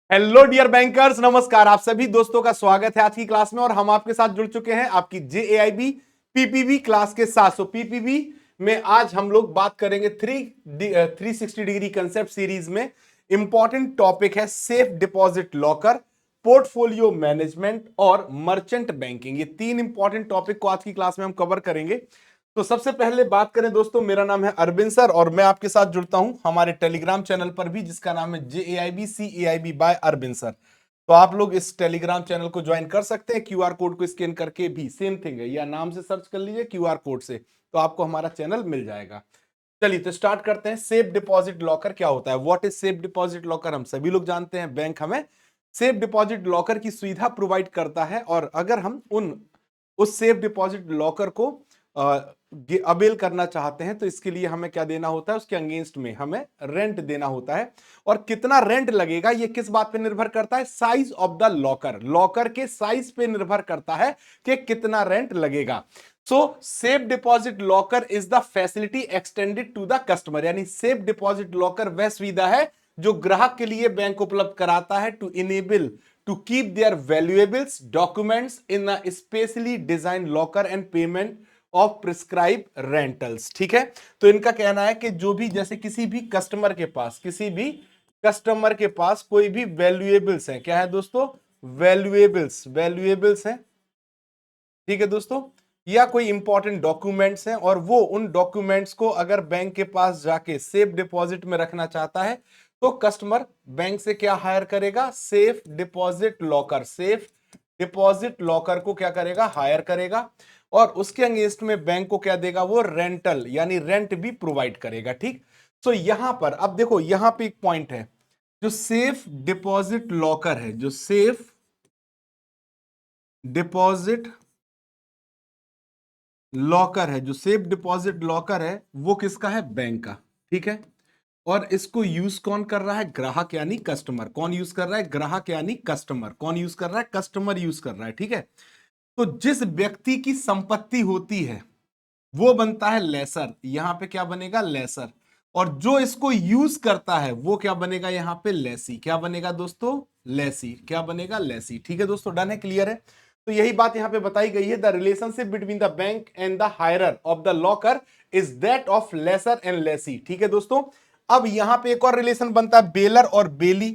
Hello dear bankers, नमस्कार। आप सभी दोस्तों का स्वागत है आज की क्लास में। और हम आपके साथ जुड़ चुके हैं आपकी जेएआईबी पीपीबी क्लास के साथ। सो पीपीबी में आज हम लोग बात करेंगे 360 डिग्री कंसेप्ट सीरीज में इंपॉर्टेंट टॉपिक है safe deposit locker, portfolio management और मर्चेंट बैंकिंग। ये तीन इंपॉर्टेंट टॉपिक को आज की क्लास में हम कवर करेंगे। तो सबसे पहले बात करें दोस्तों, मेरा नाम है अरविंद सर और मैं आपके साथ जुड़ता हूं हमारे टेलीग्राम चैनल पर भी, जिसका नाम है JAIBCAIB बाय अरविंद सर। तो आप लोग इस टेलीग्राम चैनल को ज्वाइन कर सकते हैं क्यूआर कोड को स्कैन करके भी, सेम थिंग है, या नाम से सर्च कर लीजिए क्यूआर कोड से, तो आपको हमारा चैनल मिल जाएगा। चलिए तो स्टार्ट करते हैं। सेफ डिपॉजिट लॉकर क्या होता है? What is safe deposit locker? हम सभी लोग जानते हैं बैंक हमें सेफ डिपॉजिट लॉकर की सुविधा प्रोवाइड करता है, और अगर हम उस सेफ डिपॉजिट लॉकर को अवेल करना चाहते हैं तो इसके लिए हमें क्या देना होता है? उसके अगेंस्ट में हमें रेंट देना होता है। और कितना रेंट लगेगा ये किस बात पे निर्भर करता है? Size of the locker, locker के साइज पे निर्भर करता है कि कितना रेंट लगेगा। So safe deposit locker is the facility extended to the customer, यानी सेफ डिपॉजिट लॉकर वह सुविधा है जो ग्राहक के लिए बैंक उपलब्ध कराता है to enable to keep their valuables documents in a specially design locker and payment of prescribe rentals. ठीक है, तो इनका कहना है कि जो भी, जैसे किसी भी कस्टमर के पास कोई भी वैल्यूएबल्स है, क्या है दोस्तों? वैल्यूएबल्स हैं, ठीक है दोस्तों, या कोई इंपॉर्टेंट डॉक्यूमेंट्स हैं, और वो उन डॉक्यूमेंट्स को अगर बैंक के पास जाके सेफ डिपॉजिट में रखना चाहता है तो कस्टमर बैंक से क्या हायर करेगा? Safe deposit locker, safe deposit locker को क्या करेगा? हायर करेगा। और उसके अगेंस्ट में बैंक को क्या देगा? वो रेंटल यानी रेंट भी प्रोवाइड करेगा। ठीक, तो यहां पर अब देखो, यहां पे एक पॉइंट है, जो सेफ डिपॉजिट लॉकर है, जो सेफ डिपॉजिट लॉकर है, जो सेफ डिपॉजिट लॉकर है, वो किसका है? बैंक का। ठीक है, और इसको यूज कौन कर रहा है? ग्राहक यानी कस्टमर। कौन यूज कर रहा है? ग्राहक यानी कस्टमर। कौन यूज कर रहा है? कस्टमर यूज कर रहा है। ठीक है, तो जिस व्यक्ति की संपत्ति होती है वो बनता है लेसर, यहां पे क्या बनेगा? लेसर। और जो इसको यूज करता है वो क्या बनेगा? यहां पे लेसी। क्या बनेगा दोस्तों? लेसी। क्या बनेगा? लेसी। ठीक है दोस्तों, डन है, क्लियर है? तो यही बात यहां पे बताई गई है। The relationship between the bank and the hirer of the locker is that of lessor and lessee. ठीक है दोस्तों, अब यहां पे एक और रिलेशन बनता है, बेलर और बेली।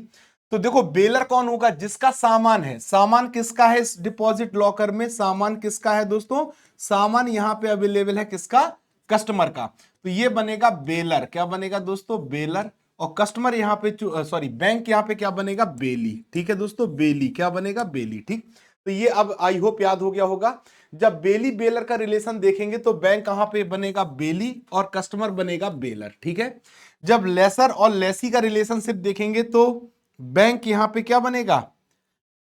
तो देखो, बेलर कौन होगा? जिसका सामान है। सामान किसका है इस डिपॉजिट लॉकर में? सामान किसका है दोस्तों? सामान यहां पे अवेलेबल है किसका? कस्टमर का। तो ये बनेगा बेलर। क्या बनेगा दोस्तों? बेलर। और कस्टमर यहां पे, सॉरी, बैंक यहां पे क्या बनेगा? बेली। ठीक है दोस्तों, बेली। क्या बनेगा? बेली। ठीक, तो ये अब आई होप याद हो गया होगा। जब बेली बेलर का रिलेशन देखेंगे तो बैंक कहां पे बनेगा? बेली, और कस्टमर बनेगा बेलर। ठीक है, जब लेसर और लेसी का रिलेशनशिप देखेंगे तो बैंक यहां पे क्या बनेगा?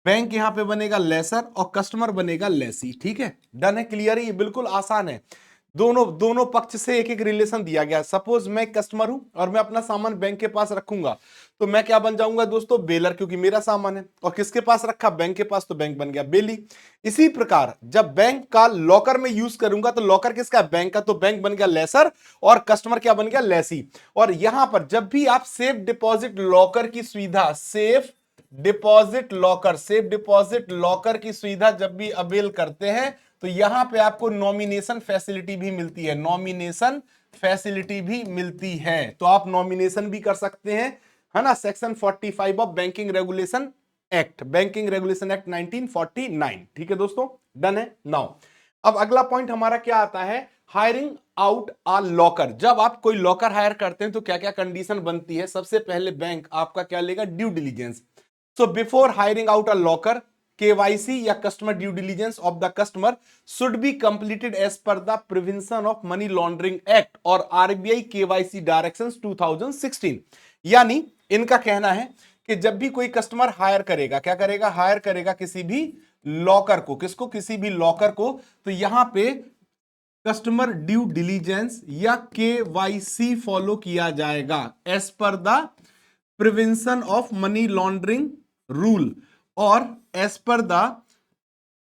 बैंक यहां पे बनेगा लेसर और कस्टमर बनेगा लेसी। ठीक है, डन है, क्लियर है? ये बिल्कुल आसान है। दोनों दोनों पक्ष से एक एक रिलेशन दिया गया। सपोज मैं कस्टमर हूं और मैं अपना सामान बैंक के पास रखूंगा, तो मैं क्या बन जाऊंगा दोस्तों? बेलर, क्योंकि मेरा सामान है। और किसके पास रखा? बैंक के पास, तो बैंक बन गया बेली। इसी प्रकार जब बैंक का लॉकर में यूज करूंगा तो लॉकर किसका? बैंक का, तो बैंक बन गया लेसर और कस्टमर क्या बन गया? लेसी। और यहां पर जब भी आप सेफ डिपॉजिट लॉकर की सुविधा, सेफ डिपॉजिट लॉकर की सुविधा जब भी अवेल करते हैं तो यहां पे आपको नॉमिनेशन फैसिलिटी भी मिलती है। नॉमिनेशन फैसिलिटी भी मिलती है, तो आप नॉमिनेशन भी कर सकते हैं, है ना? Section 45 of banking regulation act, banking regulation act 1949। ठीक है दोस्तों, डन है। नाउ अब अगला पॉइंट हमारा क्या आता है? Hiring out a locker. जब आप कोई लॉकर हायर करते हैं तो क्या क्या कंडीशन बनती है? सबसे पहले बैंक आपका क्या लेगा? Due diligence. So before hiring out a locker, KYC या customer due diligence of the customer should be completed as per the Prevention of Money Laundering Act और RBI KYC Directions 2016। यानी इनका कहना है कि जब भी कोई कस्टमर हायर करेगा, क्या करेगा? हायर करेगा किसी भी लॉकर को। किसको? किसी भी लॉकर को। तो यहां पे कस्टमर ड्यू डिलीजेंस या KYC फॉलो किया जाएगा as per the prevention of money laundering rule और as per the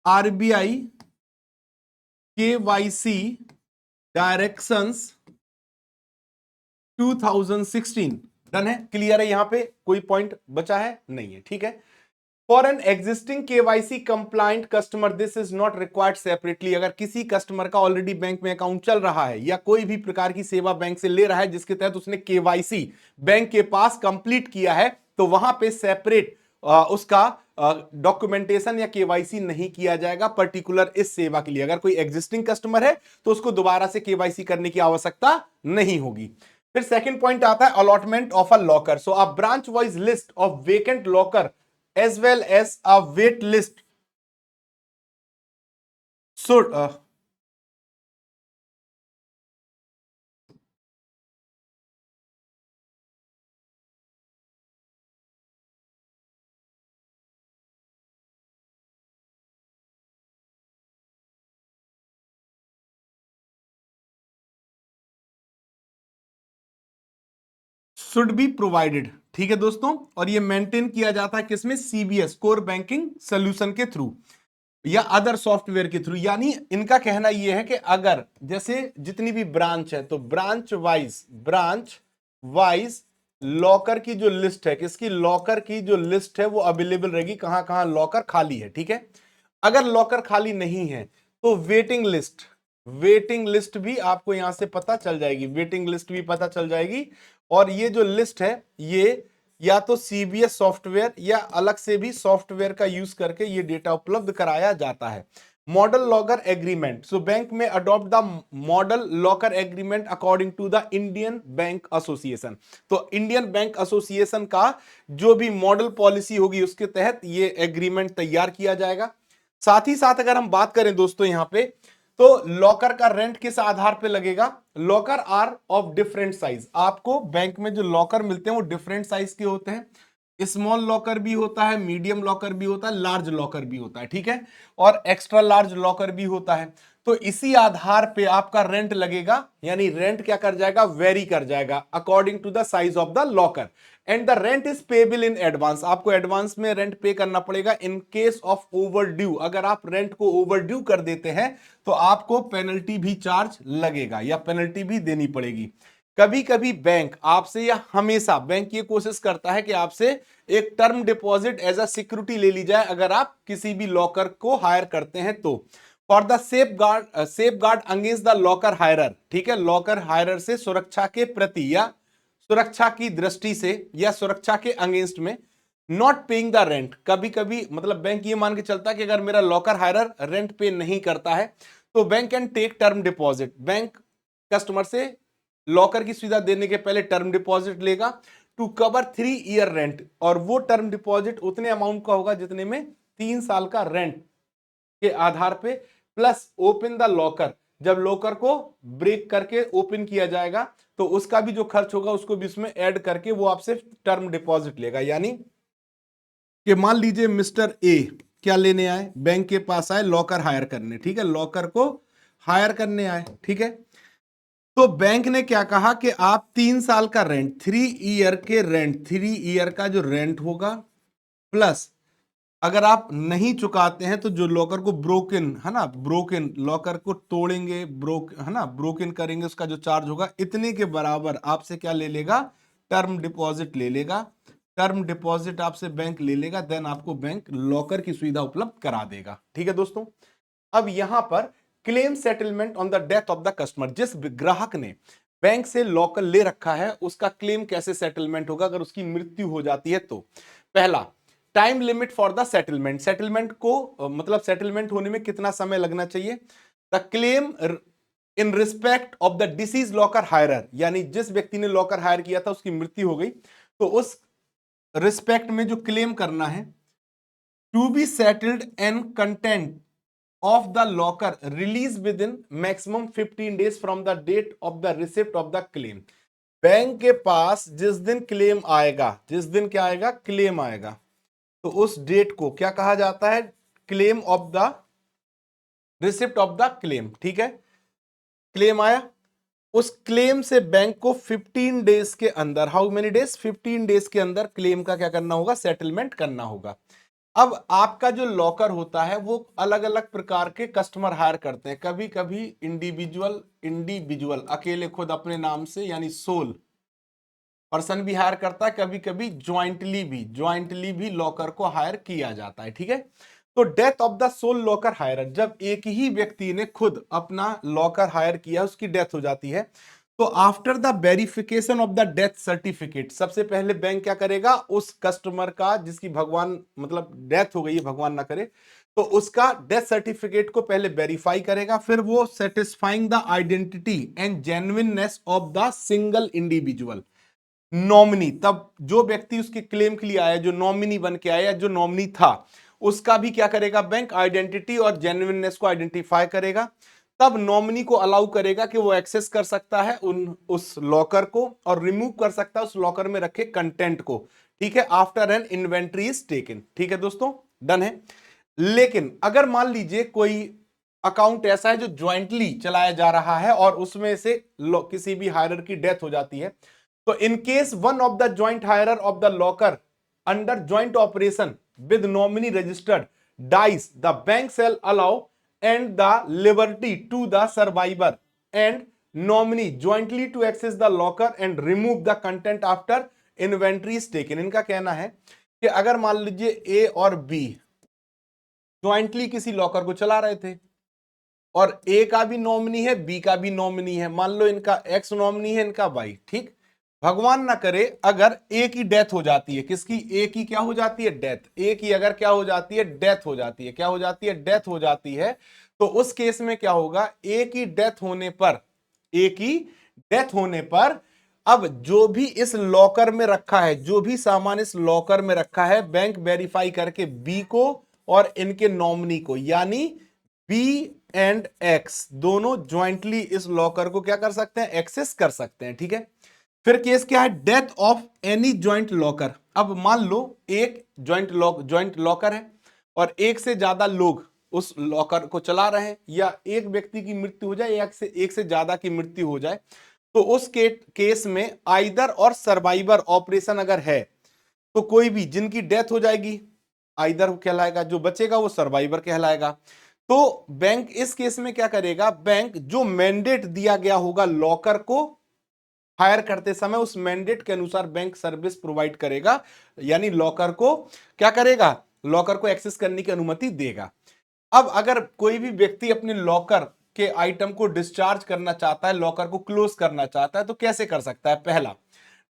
RBI KYC directions 2016। Done है, क्लियर है, यहां पे कोई पॉइंट बचा है नहीं है, ठीक है। For an existing KYC compliant customer this is not required separately. अगर किसी कस्टमर का ऑलरेडी बैंक में अकाउंट चल रहा है या कोई भी प्रकार की सेवा बैंक से ले रहा है जिसके तहत उसने केवाईसी बैंक के पास कंप्लीट किया है, तो वहां पे सेपरेट उसका डॉक्यूमेंटेशन या केवाईसी नहीं किया जाएगा पर्टिकुलर इस सेवा के लिए। अगर कोई एग्जिस्टिंग कस्टमर है तो उसको दोबारा से केवाईसी करने की आवश्यकता नहीं होगी। फिर सेकंड पॉइंट आता है allotment of a locker. So a branch wise list of vacant locker as well as a wait list should should be provided, ठीक है दोस्तों। और ये मेंटेन किया जाता है किसमें, सीबीएस कोर बैंकिंग सोल्यूशन के थ्रू या अदर सॉफ्टवेयर के थ्रू। यानी इनका कहना यह है कि अगर जैसे जितनी भी ब्रांच है तो ब्रांच वाइज लॉकर की जो लिस्ट है, किसकी, लॉकर की जो लिस्ट है वो अवेलेबल रहेगी, कहां कहां लॉकर खाली है, ठीक है। अगर लॉकर खाली नहीं है तो वेटिंग लिस्ट भी आपको यहां से पता चल जाएगी, वेटिंग लिस्ट भी पता चल जाएगी। और ये जो लिस्ट है ये या तो सीबीएस सॉफ्टवेयर या अलग से भी सॉफ्टवेयर का यूज करके ये डेटा उपलब्ध कराया जाता है। Model locker agreement, so bank में adopt the model locker agreement according to the Indian bank association. तो इंडियन बैंक एसोसिएशन का जो भी मॉडल पॉलिसी होगी उसके तहत ये एग्रीमेंट तैयार किया जाएगा। साथ ही साथ अगर हम बात करें दोस्तों यहां पे, तो लॉकर का रेंट किस आधार पे लगेगा, locker are of different size. आपको बैंक में जो लॉकर मिलते हैं वो डिफरेंट साइज के होते हैं, स्मॉल लॉकर भी होता है, मीडियम लॉकर भी होता है, लार्ज लॉकर भी होता है, ठीक है, और एक्स्ट्रा लार्ज लॉकर भी होता है। तो इसी आधार पे आपका रेंट लगेगा, यानी रेंट क्या कर जाएगा, वेरी कर जाएगा according to the size of the locker. And the rent is payable in advance, आपको एडवांस में रेंट पे करना पड़ेगा। In case of overdue, अगर आप रेंट को ओवर ड्यू कर देते हैं तो आपको पेनल्टी भी चार्ज लगेगा या पेनल्टी भी देनी पड़ेगी। कभी कभी बैंक आपसे या हमेशा बैंक ये कोशिश करता है कि आपसे एक term deposit as a security ले ली जाए अगर आप किसी भी लॉकर को हायर करते हैं तो। For the safeguard against the locker hirer, ठीक है, लॉकर हायरर से सुरक्षा के प्रति या सुरक्षा की दृष्टि से या सुरक्षा के अगेंस्ट में, नॉट पेइंग द रेंट। कभी कभी मतलब बैंक ये मान के चलता है कि अगर मेरा लॉकर हायरर रेंट पे नहीं करता है तो bank can take term deposit, bank customer से लॉकर की सुविधा देने के पहले टर्म डिपॉजिट लेगा टू कवर 3 ईयर रेंट। और वो टर्म डिपॉजिट उतने अमाउंट का होगा जितने में 3 साल का रेंट के आधार पे, प्लस ओपन द लॉकर, जब लॉकर को ब्रेक करके ओपन किया जाएगा तो उसका भी जो खर्च होगा उसको भी इसमें ऐड करके वो आपसे टर्म डिपॉजिट लेगा। यानी कि मान लीजिए मिस्टर ए क्या लेने आए, बैंक के पास आए लॉकर हायर करने, ठीक है, लॉकर को हायर करने आए, ठीक है। तो बैंक ने क्या कहा कि आप 3 साल का रेंट, 3 ईयर के रेंट, 3 ईयर का जो रेंट होगा, प्लस अगर आप नहीं चुकाते हैं तो जो लॉकर को ब्रोकन है ना, ब्रोकन लॉकर को तोड़ेंगे, है ना, ब्रोकन करेंगे, उसका जो चार्ज होगा इतने के बराबर आपसे क्या ले लेगा, टर्म डिपॉजिट ले लेगा। टर्म डिपॉजिट आपसे बैंक ले लेगा, देन आपको बैंक लॉकर की सुविधा उपलब्ध करा देगा, ठीक है दोस्तों। अब यहां पर claim settlement on the death of the customer, जिस ग्राहक ने बैंक से लॉकर ले रखा है उसका क्लेम कैसे सेटलमेंट होगा अगर उसकी मृत्यु हो जाती है तो। पहला, time limit for the settlement, settlement को मतलब सेटलमेंट होने में कितना समय लगना चाहिए। The claim in respect of the deceased locker hirer, यानी जिस व्यक्ति ने लॉकर हायर किया था उसकी मृत्यु हो गई तो उस रिस्पेक्ट में जो क्लेम करना है, to be settled and content of the locker release within maximum 15 days from the date of the receipt of the claim। Bank के पास जिस दिन क्लेम आएगा, जिस दिन क्या आएगा, क्लेम आएगा, तो उस डेट को क्या कहा जाता है, claim of the receipt of the claim, ठीक है। क्लेम आया, उस क्लेम से बैंक को 15 डेज के अंदर, हाउ मेनी डेज, 15 डेज के अंदर क्लेम का क्या करना होगा, सेटलमेंट करना होगा। अब आपका जो लॉकर होता है वो अलग अलग प्रकार के कस्टमर हायर करते हैं, कभी कभी इंडिविजुअल अकेले खुद अपने नाम से यानी सोल पर्सन भी हायर करता है, कभी कभी ज्वाइंटली भी लॉकर को हायर किया जाता है, ठीक है। तो death of the sole locker hirer, जब एक ही व्यक्ति ने खुद अपना लॉकर हायर किया, उसकी डेथ हो जाती है, तो after the verification of the death certificate, सबसे पहले बैंक क्या करेगा, उस कस्टमर का जिसकी भगवान मतलब डेथ हो गई है, भगवान ना करे, तो उसका डेथ सर्टिफिकेट को पहले वेरीफाई करेगा, फिर वो satisfying the identity and genuineness of the single individual nominee, तब जो व्यक्ति उसके क्लेम के लिए आया, जो नॉमिनी बन के आया, जो नॉमिनी था, उसका भी क्या करेगा बैंक, आइडेंटिटी और जेन्युइननेस को आइडेंटिफाई करेगा, तब नॉमिनी को अलाउ करेगा कि वो एक्सेस कर सकता है उस लॉकर को और रिमूव कर सकता है उस लॉकर में रखे कंटेंट को, ठीक है, after N inventory is taken, ठीक है दोस्तों, डन है। लेकिन अगर मान लीजिए कोई अकाउंट ऐसा है जो ज्वाइंटली चलाया जा रहा है और उसमें से किसी भी हायरर की डेथ हो जाती है, तो in case one of the joint hirer of the locker under joint operation with nominee registered dies, the bank shall allow and the liberty to the survivor and nominee jointly to access the locker and remove the content after inventory is taken. इनका कहना है कि अगर मान लीजिए ए और B jointly किसी locker को चला रहे थे और ए का भी नॉमिनी है, बी का भी नॉमिनी है, मान लो इनका एक्स नॉमिनी है, इनका वाई, ठीक, भगवान ना करे अगर ए की डेथ हो जाती है, किसकी, ए की क्या हो जाती है, डेथ, ए की अगर क्या हो जाती है, डेथ हो जाती है, क्या हो जाती है, डेथ हो जाती है, तो उस केस में क्या होगा, ए की डेथ होने पर, ए की डेथ होने पर अब जो भी इस लॉकर में रखा है, जो भी सामान इस लॉकर में रखा है, बैंक वेरीफाई करके बी को और इनके नॉमिनी को, यानी बी एंड एक्स दोनों ज्वाइंटली इस लॉकर को क्या कर सकते हैं, एक्सेस कर सकते हैं, ठीक है। फिर केस क्या है, death of any joint locker, अब मान लो एक ज्वाइंट लॉकर है और एक से ज्यादा लोग उस लॉकर को चला रहे हैं, या एक व्यक्ति की मृत्यु हो जाए या एक से ज्यादा की मृत्यु हो जाए, तो उस केस में आइदर और सर्वाइवर ऑपरेशन अगर है, तो कोई भी जिनकी डेथ हो जाएगी आइदर कहलाएगा, जो बचेगा वो सर्वाइवर कहलाएगा। तो बैंक इस केस में क्या करेगा, बैंक जो मैंडेट दिया गया होगा लॉकर को हायर करते समय, उस मैंडेट के अनुसार बैंक सर्विस प्रोवाइड करेगा, यानी लॉकर को क्या करेगा, लॉकर को एक्सेस करने की अनुमति देगा। अब अगर कोई भी व्यक्ति अपने लॉकर के आइटम को डिस्चार्ज करना चाहता है, लॉकर को क्लोज करना चाहता है, तो कैसे कर सकता है, पहला,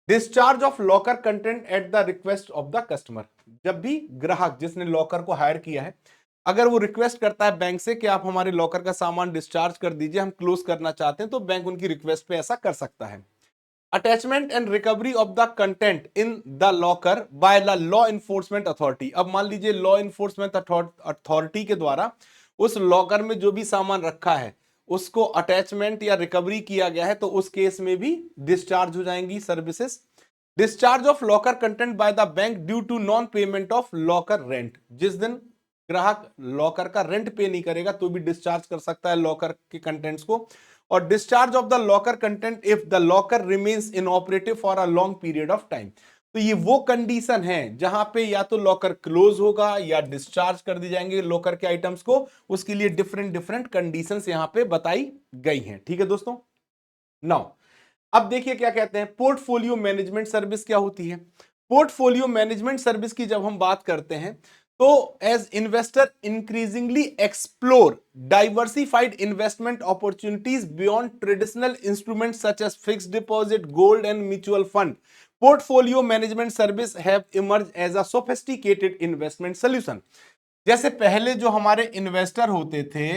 discharge of locker content at the request of the customer, जब भी ग्राहक जिसने लॉकर को हायर किया है अगर वो रिक्वेस्ट करता है बैंक से कि आप हमारे लॉकर का सामान डिस्चार्ज कर दीजिए, हम क्लोज करना चाहते हैं, तो बैंक उनकी रिक्वेस्ट पे ऐसा कर सकता है। Attachment and recovery of the content in the locker by the law enforcement authority, अब मान लीजिए लॉ इन्फोर्समेंट अथॉरिटी के द्वारा उस लॉकर में जो भी सामान रखा है उसको अटैचमेंट या रिकवरी किया गया है, तो उस केस में भी डिस्चार्ज हो जाएंगी services. Discharge of locker content by the bank due to non payment of locker rent, जिस दिन ग्राहक लॉकर का रेंट पे नहीं करेगा तो भी डिस्चार्ज कर सकता है लॉकर के कंटेंट्स को। और discharge of the locker content if the locker remains inoperative for a long period of time, तो ये वो कंडीशन है जहां पे या तो लॉकर क्लोज होगा या डिस्चार्ज कर दी जाएंगे लॉकर के आइटम्स को, उसके लिए डिफरेंट डिफरेंट कंडीशंस यहां पे बताई गई हैं, ठीक है दोस्तों। नाउ अब देखिए क्या कहते हैं, पोर्टफोलियो मैनेजमेंट सर्विस क्या होती है। पोर्टफोलियो मैनेजमेंट सर्विस की जब हम बात करते हैं तो as investor increasingly explore diversified investment opportunities beyond traditional instrument such as fixed deposit, gold and mutual fund, portfolio management service have emerge as a sophisticated investment solution. जैसे पहले जो हमारे इन्वेस्टर होते थे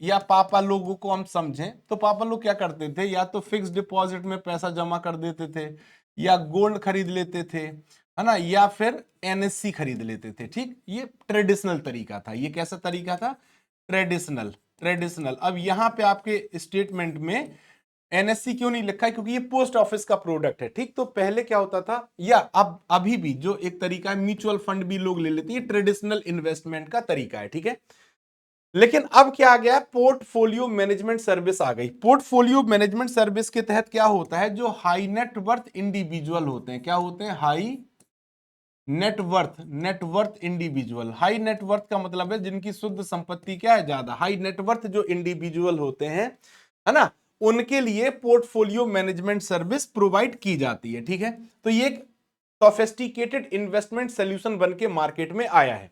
या पापा लोगों को हम समझें तो पापा लोग क्या करते थे, या तो फिक्स डिपॉजिट में पैसा जमा कर देते थे या गोल्ड खरीद लेते थे, है ना, या फिर एनएससी खरीद लेते थे, ठीक, ये ट्रेडिशनल तरीका था। ये कैसा तरीका था, ट्रेडिशनल ट्रेडिशनल। अब यहां पे आपके स्टेटमेंट में एनएससी क्यों नहीं लिखा है, क्योंकि ये पोस्ट ऑफिस का प्रोडक्ट है, ठीक। तो पहले क्या होता था, या अब अभी भी जो एक तरीका है म्यूचुअल फंड भी लोग ले लेते हैं, ये ट्रेडिशनल इन्वेस्टमेंट का तरीका है, ठीक है। लेकिन अब क्या आ गया, पोर्टफोलियो मैनेजमेंट सर्विस आ गई। पोर्टफोलियो मैनेजमेंट सर्विस के तहत क्या होता है, जो हाई नेटवर्थ इंडिविजुअल होते हैं, क्या होते हैं, high net worth individual. High net worth का मतलब है जिनकी शुद्ध संपत्ति क्या है, ज्यादा। हाई नेटवर्थ जो इंडिविजुअल होते हैं, है ना, उनके लिए पोर्टफोलियो मैनेजमेंट सर्विस प्रोवाइड की जाती है। ठीक है, तो ये एक सोफिस्टिकेटेड इन्वेस्टमेंट सोल्यूशन बन के मार्केट में आया है।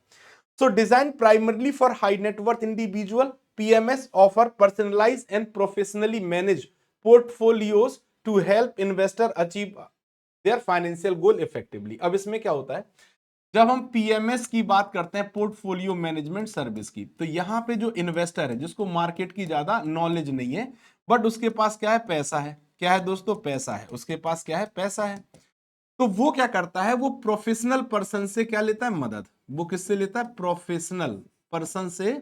So design primarily for high net worth individual, PMS offer personalise and professionally manage portfolios to help investor achieve their financial goal effectively. अब इसमें क्या होता है, जब हम पीएमएस की बात करते हैं, पोर्टफोलियो मैनेजमेंट सर्विस की, तो यहां पे जो इन्वेस्टर है जिसको मार्केट की ज्यादा नॉलेज नहीं है, बट उसके पास क्या है, पैसा है। क्या है दोस्तों, पैसा है। उसके पास क्या है, पैसा है। तो वो क्या करता है, वो प्रोफेशनल पर्सन से क्या लेता है, मदद। वो किससे लेता है, प्रोफेशनल पर्सन से।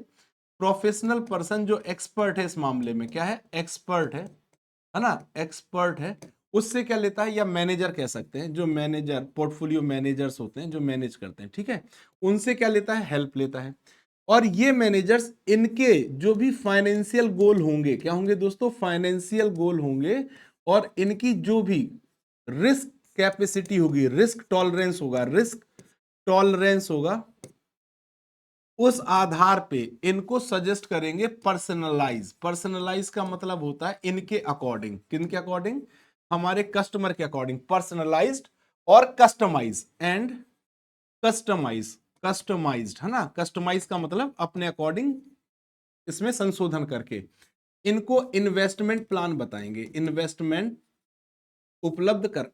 प्रोफेशनल पर्सन जो एक्सपर्ट है इस मामले में, क्या है, एक्सपर्ट है ना, एक्सपर्ट है, उससे क्या लेता है, या मैनेजर कह सकते हैं, जो मैनेजर, पोर्टफोलियो मैनेजर्स होते हैं जो मैनेज करते हैं, ठीक है, उनसे क्या लेता है, हेल्प लेता है। और ये मैनेजर्स, इनके जो भी फाइनेंशियल गोल होंगे, क्या होंगे दोस्तों, फाइनेंशियल गोल होंगे, और इनकी जो भी रिस्क कैपेसिटी होगी, रिस्क टॉलरेंस होगा, रिस्क टॉलरेंस होगा, उस आधार पे इनको सजेस्ट करेंगे पर्सनलाइज। पर्सनलाइज का मतलब होता है इनके अकॉर्डिंग, किनके अकॉर्डिंग, हमारे कस्टमर के अकॉर्डिंग, पर्सनलाइज्ड और कस्टमाइज एंड कस्टमाइज, कस्टमाइज्ड है ना, कस्टमाइज का मतलब अपने अकॉर्डिंग इसमें संशोधन करके इनको इन्वेस्टमेंट प्लान बताएंगे, इन्वेस्टमेंट उपलब्ध कर,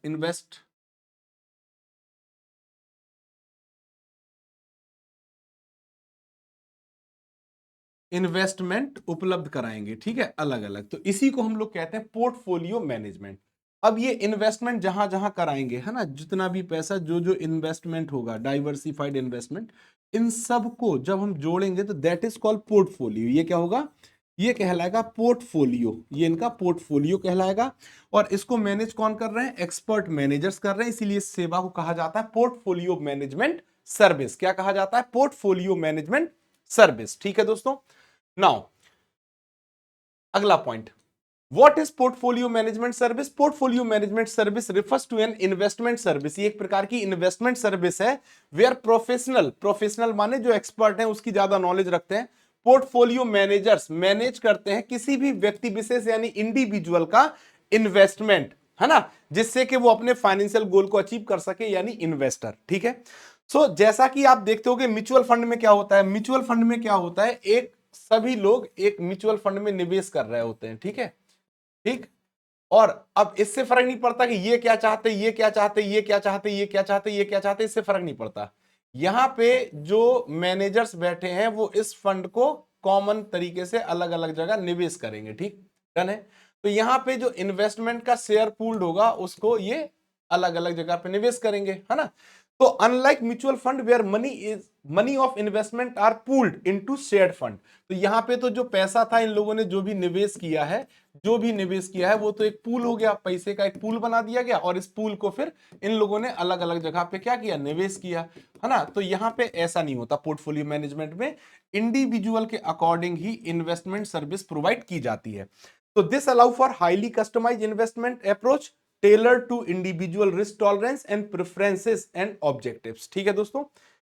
इन्वेस्टमेंट उपलब्ध कराएंगे। ठीक है, अलग अलग, तो इसी को हम लोग कहते हैं पोर्टफोलियो मैनेजमेंट। अब ये इन्वेस्टमेंट जहां जहां कराएंगे, है ना, जितना भी पैसा, जो जो इन्वेस्टमेंट होगा, डाइवर्सिफाइड इन्वेस्टमेंट, इन सब को जब हम जोड़ेंगे तो दैट इज कॉल्ड पोर्टफोलियो। ये क्या होगा, ये कहलाएगा पोर्टफोलियो, ये इनका पोर्टफोलियो कहलाएगा। और इसको मैनेज कौन कर रहे हैं, एक्सपर्ट मैनेजर्स कर रहे हैं, इसीलिए इस सेवा को कहा जाता है पोर्टफोलियो मैनेजमेंट सर्विस। क्या कहा जाता है, पोर्टफोलियो मैनेजमेंट सर्विस। ठीक है दोस्तों, नाउ अगला point, what is portfolio management service. Portfolio management service refers to an investment service. ये एक प्रकार की इन्वेस्टमेंट सर्विस है, वेयर प्रोफेशनल, प्रोफेशनल माने जो एक्सपर्ट हैं, उसकी ज्यादा नॉलेज रखते हैं, पोर्टफोलियो मैनेजर्स मैनेज करते हैं किसी भी व्यक्ति विशेष यानी इंडिविजुअल का इन्वेस्टमेंट, है ना, जिससे कि वो अपने फाइनेंशियल गोल को अचीव कर सके, यानी इन्वेस्टर। ठीक है, सो जैसा कि आप देखते हो कि म्यूचुअल फंड में क्या होता है, म्यूचुअल फंड में क्या होता है, एक सभी लोग एक म्यूचुअल फंड में निवेश कर रहे होते हैं। ठीक है, ठीक, और अब इससे फर्क नहीं पड़ता कि ये क्या चाहते, ये क्या चाहते, ये क्या चाहते, ये क्या चाहते, ये क्या चाहते, इससे फर्क नहीं पड़ता। यहां पे जो मैनेजर्स बैठे हैं वो इस फंड को कॉमन तरीके से अलग अलग जगह निवेश करेंगे। ठीक, डन है। तो यहां पे जो इन्वेस्टमेंट का शेयर पूल्ड होगा उसको ये अलग अलग जगह पे निवेश करेंगे, है ना। तो unlike mutual fund where money of investment are pooled into shared fund, तो यहां पे तो जो पैसा था इन लोगों ने जो भी निवेश किया है, जो भी निवेश किया है वो तो एक पूल हो गया, पैसे का एक पूल बना दिया गया, और इस पूल को फिर इन लोगों ने अलग अलग जगह पे क्या किया, निवेश किया, है ना। तो यहां पे ऐसा नहीं होता, पोर्टफोलियो मैनेजमेंट में इंडिविजुअल के अकॉर्डिंग ही इन्वेस्टमेंट सर्विस प्रोवाइड की जाती है। तो this allow for highly customised investment approach tailor to individual risk tolerance and preferences and objectives. ठीक है दोस्तों,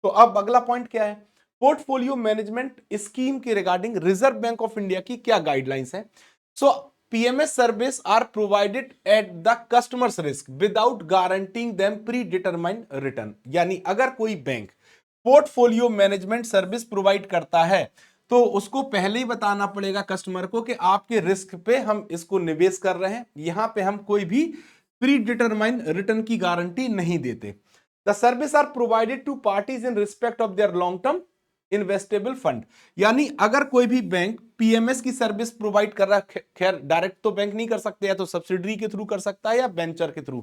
तो अब अगला पॉइंट क्या है, पोर्टफोलियो मैनेजमेंट स्कीम के regarding reserve bank of India की क्या गाइडलाइंस है। सो PMS service are provided at the customer's risk without guaranteeing them predetermined return। यानी अगर कोई bank portfolio management service provide करता है तो उसको पहले ही बताना पड़ेगा कस्टमर को कि आपके रिस्क पे हम इसको निवेश कर रहे हैं, यहां पे हम कोई भी प्री डिटरमाइंड रिटर्न की गारंटी नहीं देते। The service are provided to parties in respect of their long term investable fund. यानी अगर कोई भी बैंक पीएमएस की सर्विस प्रोवाइड कर रहा है, खैर डायरेक्ट तो बैंक नहीं कर सकते, या तो सब्सिडरी के थ्रू कर सकता है या वेंचर के थ्रू,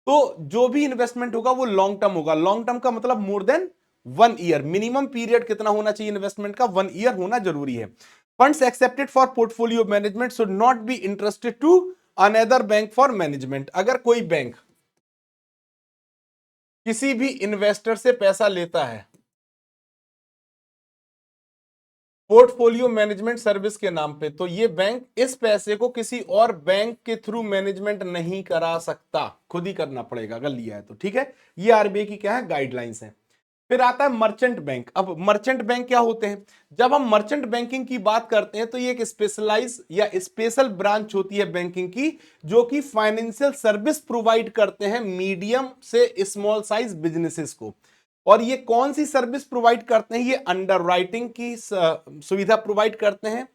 तो जो भी इन्वेस्टमेंट होगा वो लॉन्ग टर्म होगा। लॉन्ग टर्म का मतलब more than 1 year, minimum period कितना होना चाहिए इन्वेस्टमेंट का, 1 ईयर होना जरूरी है। Funds accepted for portfolio management should not be interested to another bank for management. अगर कोई बैंक किसी भी इन्वेस्टर से पैसा लेता है पोर्टफोलियो मैनेजमेंट सर्विस के नाम पे, तो ये बैंक इस पैसे को किसी और बैंक के थ्रू मैनेजमेंट नहीं करा सकता, खुद ही करना पड़ेगा अगर लिया है तो। ठीक है, ये आरबीआई की क्या है, गाइडलाइंस है। फिर आता है मर्चेंट बैंक। अब मर्चेंट बैंक क्या होते हैं? जब हम मर्चेंट बैंकिंग की बात करते हैं तो ये एक स्पेशलाइज या स्पेशल ब्रांच होती है बैंकिंग की, जो कि फाइनेंशियल सर्विस प्रोवाइड करते हैं मीडियम से स्मॉल साइज बिजनेसेस को। और ये कौन सी सर्विस प्रोवाइड करते हैं? ये अंडरराइटिंग की सुविधा प्रोवाइड करते हैं,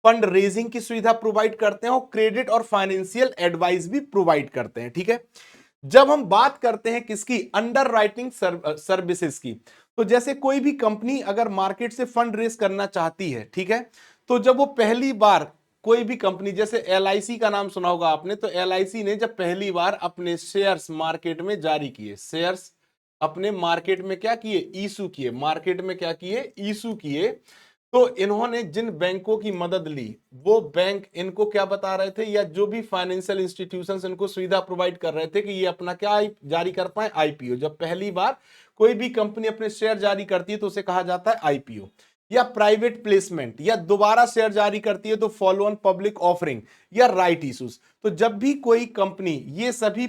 फंड रेजिंग की सुविधा प्रोवाइड करते हैं और क्रेडिट और फाइनेंशियल एडवाइस भी प्रोवाइड करते हैं। ठीक है, जब हम बात करते हैं किसकी, अंडर राइटिंग सर्विसेज की, तो जैसे कोई भी कंपनी अगर मार्केट से फंड रेज करना चाहती है, ठीक है, तो जब वो पहली बार कोई भी कंपनी, जैसे LIC का नाम सुना होगा आपने, तो LIC ने जब पहली बार अपने शेयर्स मार्केट में जारी किए, शेयर्स अपने मार्केट में क्या किए, इशू किए, मार्केट में क्या किए, इशू किए, तो इन्होंने जिन बैंकों की मदद ली वो बैंक इनको क्या बता रहे थे, या जो भी फाइनेंशियल इंस्टीट्यूशंस इनको सुविधा प्रोवाइड कर रहे थे कि ये अपना क्या जारी कर पाए, IPO। जब पहली बार कोई भी कंपनी अपने शेयर जारी करती है तो उसे कहा जाता है IPO। या प्राइवेट प्लेसमेंट, या दोबारा शेयर जारी करती है तो फॉलो ऑन पब्लिक ऑफरिंग, या राइट इश्यूज। तो जब भी कोई कंपनी ये सभी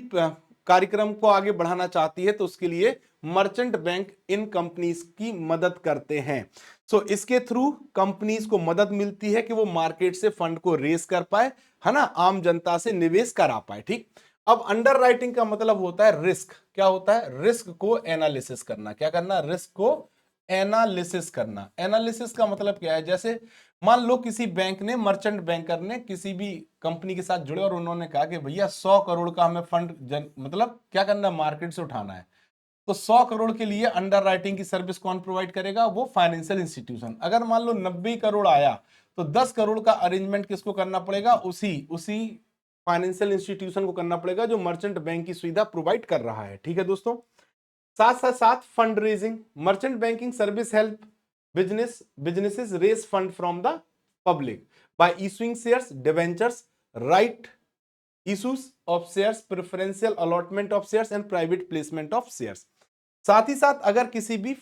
कार्यक्रम को आगे बढ़ाना चाहती है तो उसके लिए मर्चेंट बैंक इन कंपनीज की मदद करते हैं। सो इसके थ्रू कंपनीज को मदद मिलती है कि वो मार्केट से फंड को रेस कर पाए, है ना, आम जनता से निवेश करा पाए। ठीक, अब अंडर राइटिंग का मतलब होता है रिस्क। क्या होता है? रिस्क को एनालिसिस करना। क्या करना? रिस्क को एनालिसिस करना। एनालिसिस का मतलब क्या है? जैसे मान लो किसी बैंक ने, मर्चेंट बैंकर ने किसी भी कंपनी के साथ जुड़े और उन्होंने कहा कि भैया 100 करोड़ का हमें फंड मतलब क्या करना है, मार्केट से उठाना है। तो 100 करोड़ के लिए अंडर राइटिंग की सर्विस कौन प्रोवाइड करेगा? वो फाइनेंशियल इंस्टीट्यूशन। अगर मान लो 90 करोड़ आया तो 10 करोड़ का अरेंजमेंट किसको करना पड़ेगा? उसी उसी फाइनेंशियल इंस्टीट्यूशन को करना पड़ेगा जो मर्चेंट बैंक की सुविधा प्रोवाइड कर रहा है। ठीक है दोस्तों, साथ साथ साथ fund raising. Merchant banking service help businesses raise fund from the public by issuing shares, debentures, right issues of shares, preferential allotment of shares and private placement of shares। साथ ही साथ अगर किसी भी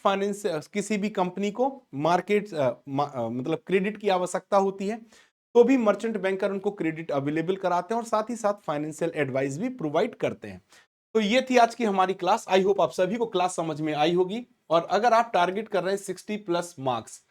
किसी भी कंपनी को मार्केट मतलब credit की आवश्यकता होती है तो भी मर्चेंट बैंकर उनको क्रेडिट अवेलेबल कराते हैं और साथ ही साथ फाइनेंशियल एडवाइस भी प्रोवाइड करते हैं। तो ये थी आज की हमारी क्लास। आई होप आप सभी को क्लास समझ में आई होगी। और अगर आप टारगेट कर रहे हैं 60+ मार्क्स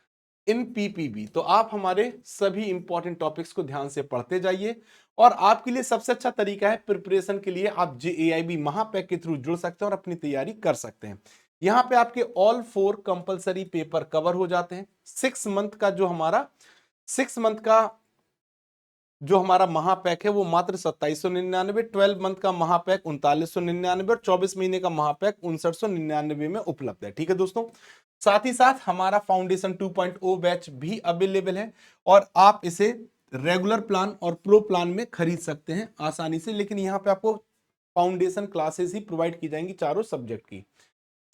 इन PPB तो आप हमारे सभी इंपॉर्टेंट टॉपिक्स को ध्यान से पढ़ते जाइए। और आपके लिए सबसे अच्छा तरीका है प्रिपरेशन के लिए, आप JAIB महापैक के थ्रू जुड़ सकते हैं और अपनी तैयारी कर सकते हैं। यहाँ पे आपके ऑल 4 कंपलसरी पेपर कवर हो जाते हैं। 6 मंथ का जो हमारा महापैक है वो मात्र 2799, 12 मंथ का महापैक 3999 और 24 महीने का महापैक 5999 में उपलब्ध है। ठीक है दोस्तों, साथ ही साथ हमारा फाउंडेशन 2.0 बैच भी अवेलेबल है और आप इसे रेगुलर प्लान और प्रो प्लान में खरीद सकते हैं आसानी से। लेकिन यहाँ पे आपको फाउंडेशन क्लासेस ही प्रोवाइड की जाएंगी चारों सब्जेक्ट की।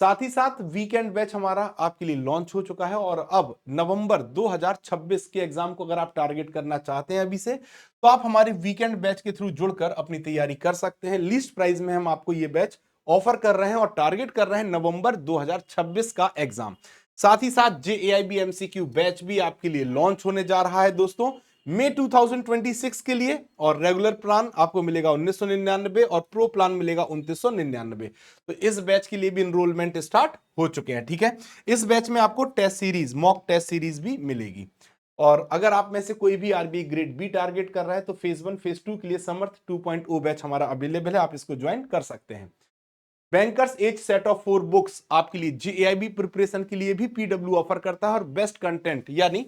साथ ही साथ वीकेंड बैच हमारा आपके लिए लॉन्च हो चुका है और अब नवंबर 2026 के एग्जाम को अगर आप टारगेट करना चाहते हैं अभी से तो आप हमारे वीकेंड बैच के थ्रू जुड़कर अपनी तैयारी कर सकते हैं। लीस्ट प्राइस में हम आपको ये बैच ऑफर कर रहे हैं और टारगेट कर रहे हैं नवंबर 2026 का एग्जाम। साथ ही साथ JAIB MCQ बैच भी आपके लिए लॉन्च होने जा रहा है दोस्तों मई 2026 के लिए। और रेगुलर प्लान आपको मिलेगा 1999 और प्रो प्लान मिलेगा 2999। तो इस बैच के लिए भी इनरोलमेंट स्टार्ट हो चुके हैं। ठीक है, इस बैच में आपको test series, mock test series भी मिलेगी। और अगर आप में से कोई भी RBI ग्रेड B टारगेट कर रहा है तो फेज 1 फेज 2 के लिए समर्थ 2.0 बैच हमारा अवेलेबल है, आप इसको ज्वाइन कर सकते हैं। Bankers as set of 4 books आपके लिए JAIB प्रिपरेशन के लिए भी PW ऑफर करता है और बेस्ट कंटेंट यानी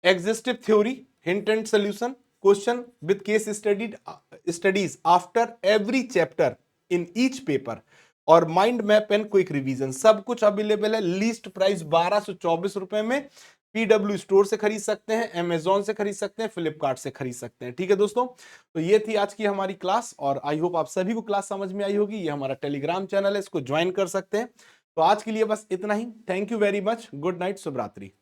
exhaustive theory, hint and solution, question with case studies after every chapter in each paper और mind map and quick revision, सब कुछ अवेलेबल है। लीस्ट प्राइस 1224 रुपए में। PW स्टोर से खरीद सकते हैं, Amazon से खरीद सकते हैं, फ्लिपकार्ट से खरीद सकते हैं। ठीक है दोस्तों, तो ये थी आज की हमारी क्लास और आई होप आप सभी को क्लास समझ में आई होगी। ये हमारा टेलीग्राम चैनल है, इसको ज्वाइन कर सकते हैं। तो आज के लिए बस इतना ही। Thank you very much, good night, शुभ रात्रि।